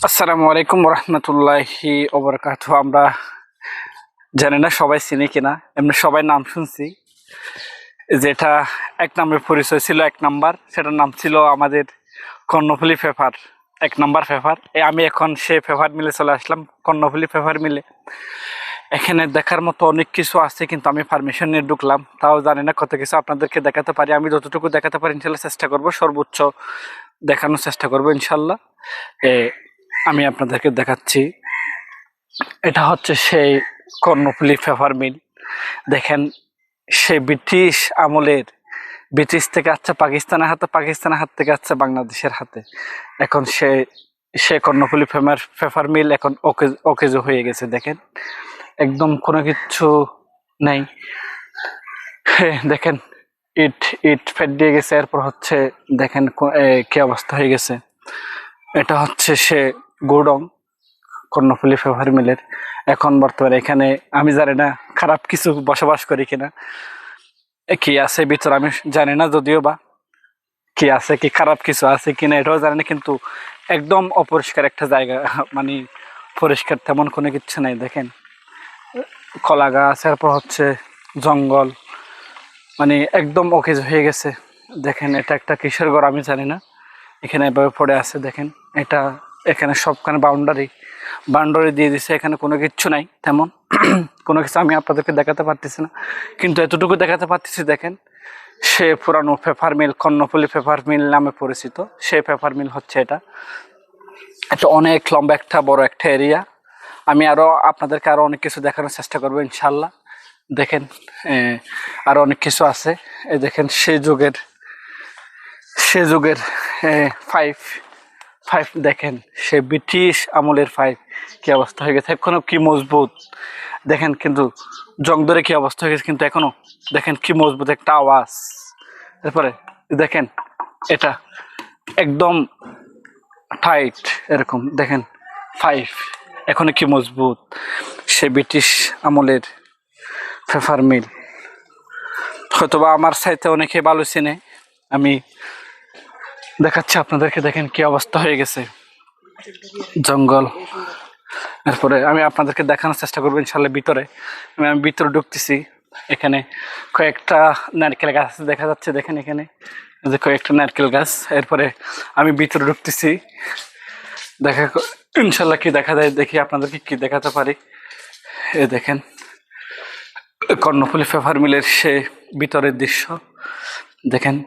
আসসালামু আলাইকুম রহমতুল্লাহি ওবরাকাতুহু। আমরা জানি না সবাই চিনি কিনা, এমনি সবাই নাম শুনছি। যেটা এক নামের পরিচয় ছিল, এক নাম্বার, সেটার নাম ছিল আমাদের কর্ণফুলী পেপার, এক নাম্বার পেপার। আমি এখন সে পেপার মিলে চলে আসলাম, কর্ণফুলী পেপার মিলে। এখানে দেখার মতো অনেক কিছু আছে, কিন্তু আমি পারমিশন নিয়ে ঢুকলাম, তাও জানি না কত কিছু আপনাদেরকে দেখাতে পারি। আমি যতটুকু দেখাতে পারি ইনশাল্লাহ চেষ্টা করব, সর্বোচ্চ দেখানোর চেষ্টা করব ইনশাল্লাহ। আমি আপনাদেরকে দেখাচ্ছি, এটা হচ্ছে সেই কর্ণফুলী পেপার মিল। দেখেন, সে ব্রিটিশ আমলের, ব্রিটিশ থেকে আসছে পাকিস্তানের হাতে, পাকিস্তানের হাত থেকে আসছে বাংলাদেশের হাতে। এখন সে সে কর্ণফুলী পেপার মিল এখন অকেজো হয়ে গেছে। দেখেন, একদম কোনো কিছু নেই। দেখেন, ইট ইট ফেট দিয়ে গেছে। এরপর হচ্ছে দেখেন কি অবস্থা হয়ে গেছে। এটা হচ্ছে সে গোডাউন কর্ণফুলী পেপার মিলের। এখন বর্তমানে এখানে আমি জানি না খারাপ কিছু বসবাস করি কিনা, কি আছে ভিতর আমি জানি না, যদিও বা কি আছে, কি খারাপ কিছু আছে কিনা এটাও জানি না, কিন্তু একদম অপরিষ্কার একটা জায়গা, মানে পরিষ্কার তেমন কোনো কিছু নেই। দেখেন, কলা গাছ, এরপর হচ্ছে জঙ্গল, মানে একদম অকেজ হয়ে গেছে। দেখেন, এটা একটা কিসের ঘর আমি জানি না, এখানে এভাবে পড়ে আছে। দেখেন, এটা এখানে সবখানে বাউন্ডারি দিয়ে দিছে, এখানে কোনো কিচ্ছু নাই তেমন। কোনো কিছু আমি আপনাদেরকে দেখাতে পারতেছি না, কিন্তু এতটুকু দেখাতে পারতেছি। দেখেন, সে পুরানো paper mill, Karnaphuli paper mill নামে পরিচিত সে পেপার মিল হচ্ছে এটা। এটা অনেক লম্বা একটা বড় একটা এরিয়া। আমি আপনাদেরকে আরো অনেক কিছু দেখানোর চেষ্টা করবো ইনশাল্লাহ। দেখেন, আরো অনেক কিছু আছে। এই দেখেন, সে যুগের ফাইভ ফাইভ দেখেন, সে ব্রিটিশ আমলের ফাইভ কি অবস্থা হয়ে গেছে, এখনো কি মজবুত। দেখেন, কিন্তু জং ধরে কি অবস্থা হয়ে গেছে, কিন্তু এখনো দেখেন কি মজবুত একটা আওয়াজ। তারপরে দেখেন, এটা একদম টাইট, এরকম দেখেন ফাইভ এখনো কি মজবুত। সে ব্রিটিশ আমলের পেপার মিল, হয়তোবা আমার সাইতে অনেকে ভালো চিনে। আমি দেখাচ্ছি আপনাদেরকে। দেখেন কি অবস্থা হয়ে গেছে, জঙ্গল। এরপরে আমি আপনাদেরকে দেখানোর চেষ্টা করবো ইনশাল্লাহ ভিতরে। আমি ভিতরে ঢুকতেছি। এখানে কয়েকটা নারকেল গাছ দেখা যাচ্ছে। দেখেন, এখানে যে কয়েকটা নারকেল গাছ। এরপরে আমি ভিতরে ঢুকতেছি, ইনশাল্লাহ কি দেখা যায় দেখি, আপনাদেরকে কি দেখাতে পারি। এ দেখেন, কর্ণফুলী পেপার মিলের সে ভিতরের দৃশ্য। দেখেন,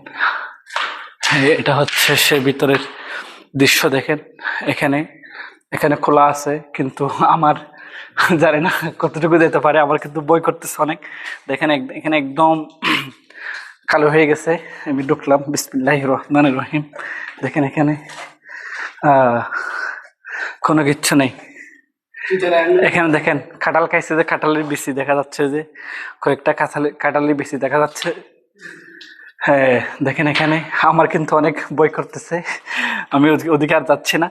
এটা হচ্ছে সে ভিতরের দৃশ্য। দেখেন, এখানে এখানে খোলা আছে, কিন্তু আমার জানি না কতটুকু যেতে পারে, আমার কিন্তু বই করতেছে অনেক। দেখেন, এখানে একদম কালো হয়ে গেছে। আমি ঢুকলাম, বিসমিল্লাহির রহমানির রহিম। দেখেন, এখানে কোনো কিচ্ছু নেই। এখানে দেখেন, কাঁঠাল খাইছে, যে কাঁঠালের বিচি দেখা যাচ্ছে, যে কয়েকটা কাঁঠালের বিচি দেখা যাচ্ছে। হ্যাঁ, দেখেন, এখানে আমার কিন্তু অনেক বই করতেছে, আমি ওদিকে আর যাচ্ছি না।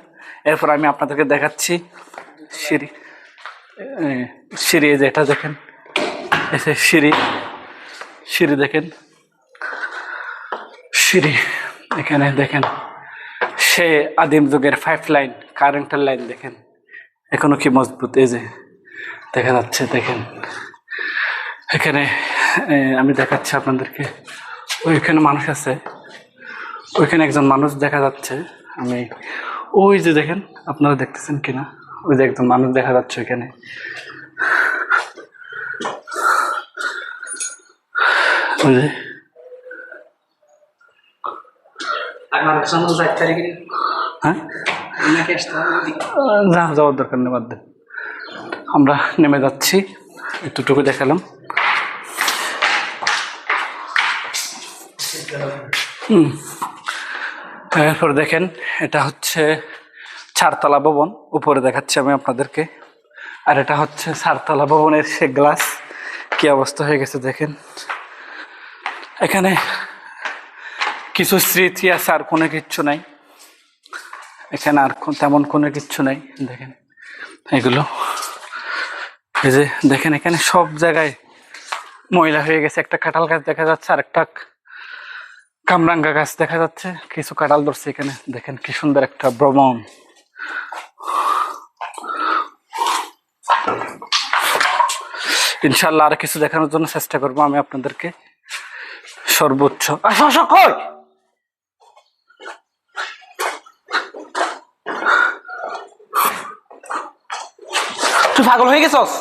এরপর আমি আপনাদেরকে দেখাচ্ছি সিঁড়ি। সিঁড়ি যেটা দেখেন, এসে সিঁড়ি দেখেন, সিঁড়ি। এখানে দেখেন, সে আদিম যুগের পাইপ লাইন, কারেন্টের লাইন। দেখেন এখনো কি মজবুত, এই যে দেখা যাচ্ছে। দেখেন, এখানে আমি দেখাচ্ছি আপনাদেরকে। ওইখানে মানুষ আছে, ওইখানে একজন মানুষ দেখা যাচ্ছে। আমি ওই যে দেখেন, আপনারা দেখতেছেন কিনা, ওই যে একজন মানুষ দেখা যাচ্ছে ওইখানে। ওই যে হ্যাঁ, না যাওয়ার দরকার নেই, বাদ দেন। আমরা নেমে যাচ্ছি, এতটুকু দেখালাম। এরপর দেখেন, এটা হচ্ছে চারতলা ভবন, উপরে দেখাচ্ছি আমি আপনাদেরকে। আর এটা হচ্ছে চারতলা ভবনের সে গ্লাস, কি অবস্থা হয়ে গেছে। দেখেন, এখানে কিছু স্মৃতি আছে, আর কোনো কিচ্ছু নাই এখানে, আর তেমন কোনো কিচ্ছু নাই। দেখেন এগুলো, এই যে দেখেন, এখানে সব জায়গায় ময়লা হয়ে গেছে। একটা কাঁঠাল গাছ দেখা যাচ্ছে, আর একটা কামরাঙ্গা গাছ দেখা যাচ্ছে, কিছু কাঁঠাল ধরছে এখানে। দেখেন কি সুন্দর একটা ভ্রমণ, ইনশাল্লাহ আর কিছু দেখানোর জন্য চেষ্টা করবো আমি আপনাদেরকে সর্বোচ্চ। কই তুই পাগল হয়ে গেছস?